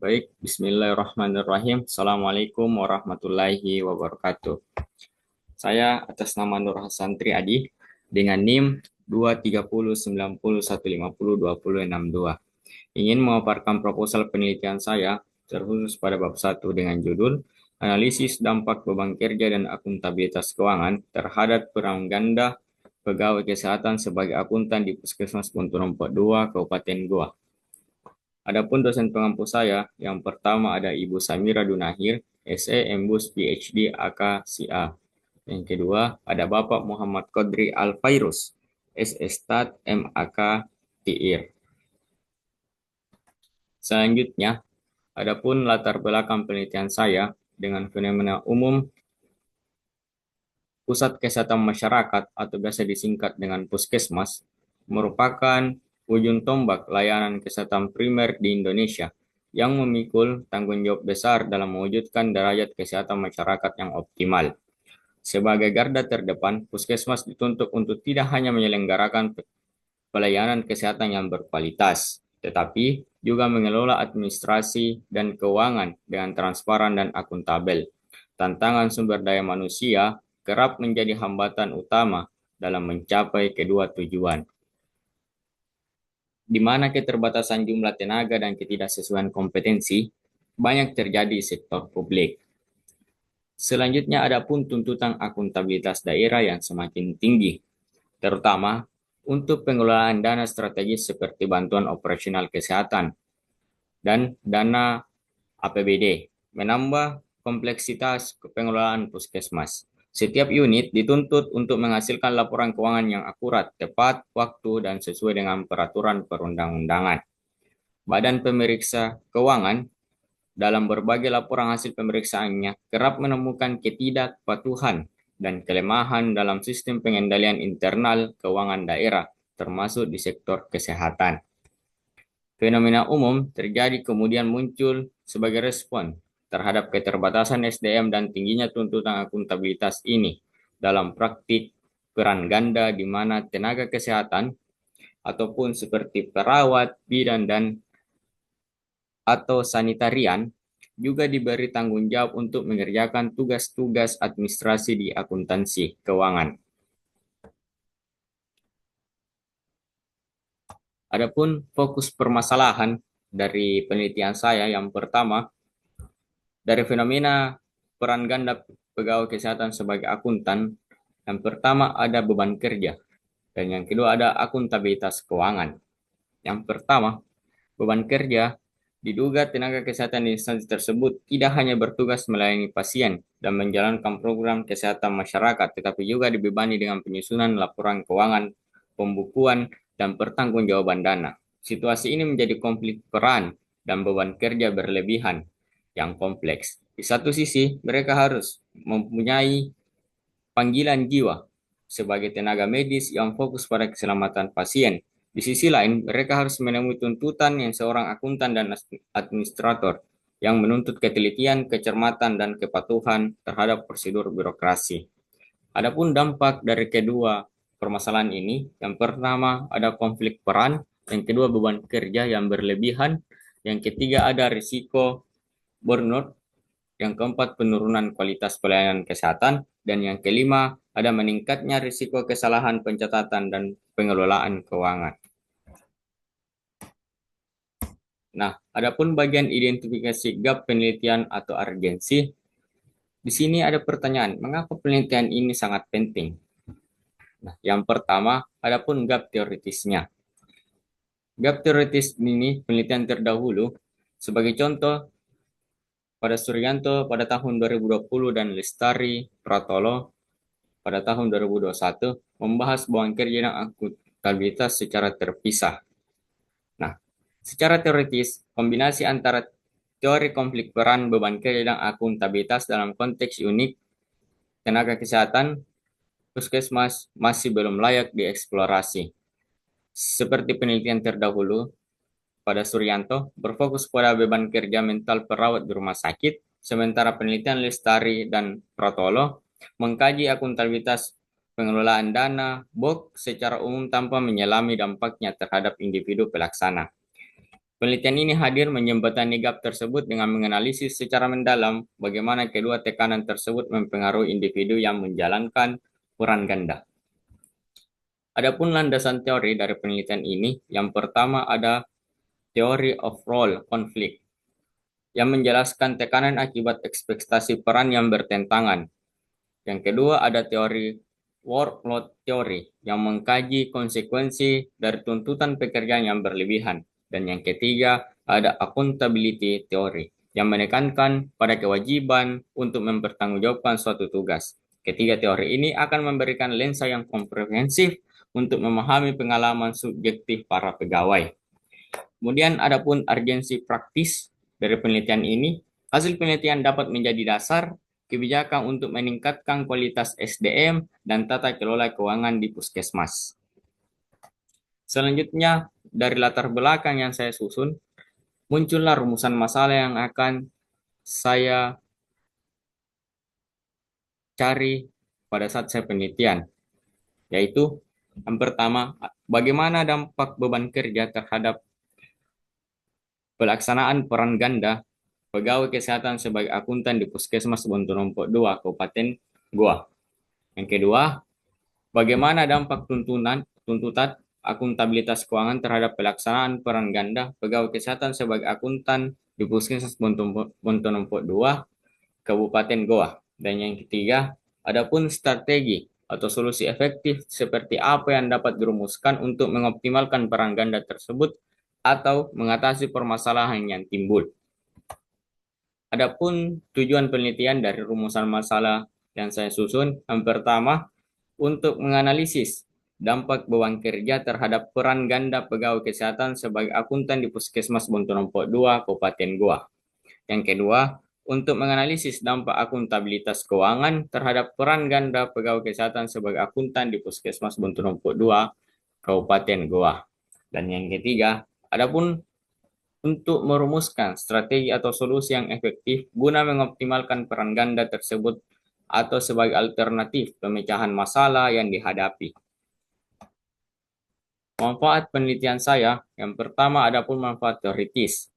Baik, Bismillahirrahmanirrahim. Assalamualaikum warahmatullahi wabarakatuh. Saya atas nama Nur Hasan Triadi dengan NIM 23090150262 ingin memaparkan proposal penelitian saya terkhusus pada bab 1 dengan judul Analisis Dampak Beban Kerja dan Akuntabilitas Keuangan terhadap peran ganda pegawai kesehatan sebagai akuntan di Puskesmas Ponorogo II, Kabupaten Goa. Adapun dosen pengampu saya, yang pertama ada Ibu Samira Dunahir, SE Embus PhD AK CA. Yang kedua ada Bapak Muhammad Qadri Al-Fairus, SE Stat MAK TIR. Selanjutnya, adapun latar belakang penelitian saya dengan fenomena umum Pusat Kesehatan Masyarakat atau biasa disingkat dengan Puskesmas merupakan ujung tombak layanan kesehatan primer di Indonesia yang memikul tanggung jawab besar dalam mewujudkan derajat kesehatan masyarakat yang optimal. Sebagai garda terdepan, Puskesmas dituntut untuk tidak hanya menyelenggarakan pelayanan kesehatan yang berkualitas, tetapi juga mengelola administrasi dan keuangan dengan transparan dan akuntabel. Tantangan sumber daya manusia kerap menjadi hambatan utama dalam mencapai kedua tujuan, di mana keterbatasan jumlah tenaga dan ketidaksesuaian kompetensi banyak terjadi di sektor publik. Selanjutnya ada pun tuntutan akuntabilitas daerah yang semakin tinggi, terutama untuk pengelolaan dana strategis seperti bantuan operasional kesehatan dan dana APBD, menambah kompleksitas pengelolaan puskesmas. Setiap unit dituntut untuk menghasilkan laporan keuangan yang akurat, tepat waktu, dan sesuai dengan peraturan perundang-undangan. Badan pemeriksa keuangan dalam berbagai laporan hasil pemeriksaannya kerap menemukan ketidakpatuhan dan kelemahan dalam sistem pengendalian internal keuangan daerah, termasuk di sektor kesehatan. Fenomena umum terjadi kemudian muncul sebagai respon terhadap keterbatasan SDM dan tingginya tuntutan akuntabilitas ini dalam praktik peran ganda di mana tenaga kesehatan ataupun seperti perawat, bidan, dan atau sanitarian juga diberi tanggung jawab untuk mengerjakan tugas-tugas administrasi di akuntansi keuangan. Adapun fokus permasalahan dari penelitian saya yang pertama, dari fenomena peran ganda pegawai kesehatan sebagai akuntan, yang pertama ada beban kerja, dan yang kedua ada akuntabilitas keuangan. Yang pertama, beban kerja diduga tenaga kesehatan di instansi tersebut tidak hanya bertugas melayani pasien dan menjalankan program kesehatan masyarakat, tetapi juga dibebani dengan penyusunan laporan keuangan, pembukuan, dan pertanggungjawaban dana. Situasi ini menjadi konflik peran dan beban kerja berlebihan yang kompleks. Di satu sisi, mereka harus mempunyai panggilan jiwa sebagai tenaga medis yang fokus pada keselamatan pasien. Di sisi lain, mereka harus menemui tuntutan yang seorang akuntan dan administrator yang menuntut ketelitian, kecermatan, dan kepatuhan terhadap prosedur birokrasi. Adapun dampak dari kedua permasalahan ini, yang pertama ada konflik peran, yang kedua beban kerja yang berlebihan, yang ketiga ada risiko burnout, yang keempat penurunan kualitas pelayanan kesehatan, dan yang kelima ada meningkatnya risiko kesalahan pencatatan dan pengelolaan keuangan. Nah, adapun bagian identifikasi gap penelitian atau urgensi, di sini ada pertanyaan, mengapa penelitian ini sangat penting? Nah, yang pertama, adapun gap teoritisnya. Gap teoritis ini penelitian terdahulu, sebagai contoh, pada Suryanto pada tahun 2020 dan Lestari Pratolo pada tahun 2021 membahas beban kerja dan akuntabilitas secara terpisah. Nah, secara teoritis, kombinasi antara teori konflik peran, beban kerja, dan akuntabilitas dalam konteks unik tenaga kesehatan puskesmas masih belum layak dieksplorasi. Seperti penelitian terdahulu, pada Suryanto berfokus pada beban kerja mental perawat di rumah sakit, sementara penelitian Lestari dan Protolo mengkaji akuntabilitas pengelolaan dana BOK secara umum tanpa menyelami dampaknya terhadap individu pelaksana. Penelitian ini hadir menjembatani gap tersebut dengan menganalisis secara mendalam bagaimana kedua tekanan tersebut mempengaruhi individu yang menjalankan peran ganda. Adapun landasan teori dari penelitian ini, yang pertama ada Theory of Role Conflict, yang menjelaskan tekanan akibat ekspektasi peran yang bertentangan. Yang kedua ada teori workload theory, yang mengkaji konsekuensi dari tuntutan pekerjaan yang berlebihan. Dan yang ketiga ada accountability theory, yang menekankan pada kewajiban untuk mempertanggungjawabkan suatu tugas. Ketiga teori ini akan memberikan lensa yang komprehensif untuk memahami pengalaman subjektif para pegawai. Kemudian adapun urgensi praktis dari penelitian ini, hasil penelitian dapat menjadi dasar kebijakan untuk meningkatkan kualitas SDM dan tata kelola keuangan di puskesmas. Selanjutnya, dari latar belakang yang saya susun, muncullah rumusan masalah yang akan saya cari pada saat saya penelitian, yaitu yang pertama, bagaimana dampak beban kerja terhadap pelaksanaan peran ganda pegawai kesehatan sebagai akuntan di Puskesmas Bontonompo 2, Kabupaten Goa. Yang kedua, bagaimana dampak tuntutan akuntabilitas keuangan terhadap pelaksanaan peran ganda pegawai kesehatan sebagai akuntan di Puskesmas Bontonompo 2, Kabupaten Goa. Dan yang ketiga, adapun strategi atau solusi efektif seperti apa yang dapat dirumuskan untuk mengoptimalkan peran ganda tersebut atau mengatasi permasalahan yang timbul. Adapun tujuan penelitian dari rumusan masalah yang saya susun, yang pertama, untuk menganalisis dampak beban kerja terhadap peran ganda pegawai kesehatan sebagai akuntan di Puskesmas Bontonompo 2, Kabupaten Goa. Yang kedua, untuk menganalisis dampak akuntabilitas keuangan terhadap peran ganda pegawai kesehatan sebagai akuntan di Puskesmas Bontonompo 2, Kabupaten Goa. Dan yang ketiga, adapun untuk merumuskan strategi atau solusi yang efektif guna mengoptimalkan peran ganda tersebut atau sebagai alternatif pemecahan masalah yang dihadapi. Manfaat penelitian saya, yang pertama adapun manfaat teoritis.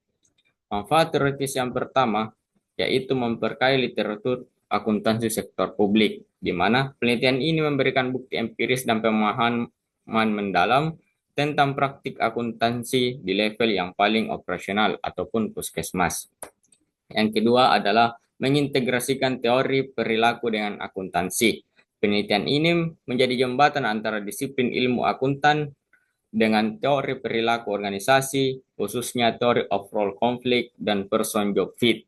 Manfaat teoritis yang pertama yaitu memperkaya literatur akuntansi sektor publik, di mana penelitian ini memberikan bukti empiris dan pemahaman mendalam tentang praktik akuntansi di level yang paling operasional ataupun puskesmas. Yang kedua adalah mengintegrasikan teori perilaku dengan akuntansi. Penelitian ini menjadi jembatan antara disiplin ilmu akuntan dengan teori perilaku organisasi, khususnya teori of role conflict dan person job fit.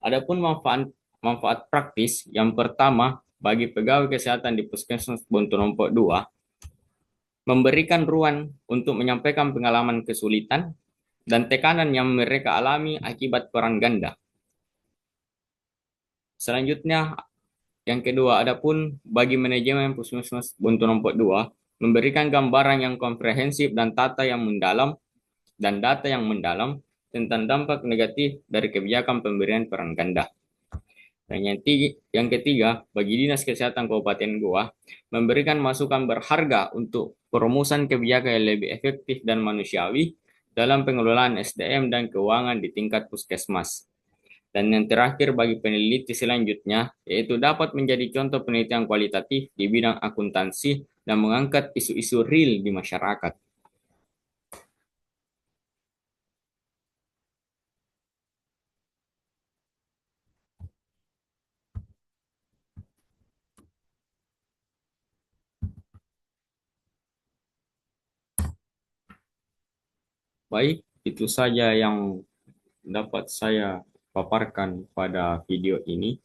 Adapun manfaat praktis, yang pertama bagi pegawai kesehatan di Puskesmas Bontonompo 2, memberikan ruang untuk menyampaikan pengalaman kesulitan dan tekanan yang mereka alami akibat peran ganda. Selanjutnya, yang kedua, adapun bagi manajemen Puskesmas Bontonompo 2, memberikan gambaran yang komprehensif dan data yang mendalam tentang dampak negatif dari kebijakan pemberian peran ganda. Dan yang ketiga, bagi Dinas Kesehatan Kabupaten Goa, memberikan masukan berharga untuk perumusan kebijakan yang lebih efektif dan manusiawi dalam pengelolaan SDM dan keuangan di tingkat puskesmas. Dan yang terakhir bagi peneliti selanjutnya, yaitu dapat menjadi contoh penelitian kualitatif di bidang akuntansi dan mengangkat isu-isu real di masyarakat. Baik, itu saja yang dapat saya paparkan pada video ini.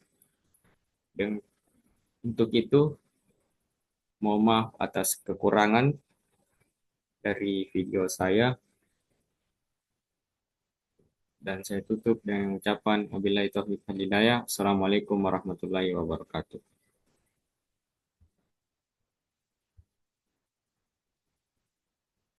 Dan untuk itu, mohon maaf atas kekurangan dari video saya. Dan saya tutup dengan ucapan wabillahi taufiq wal hidayah. Assalamualaikum warahmatullahi wabarakatuh.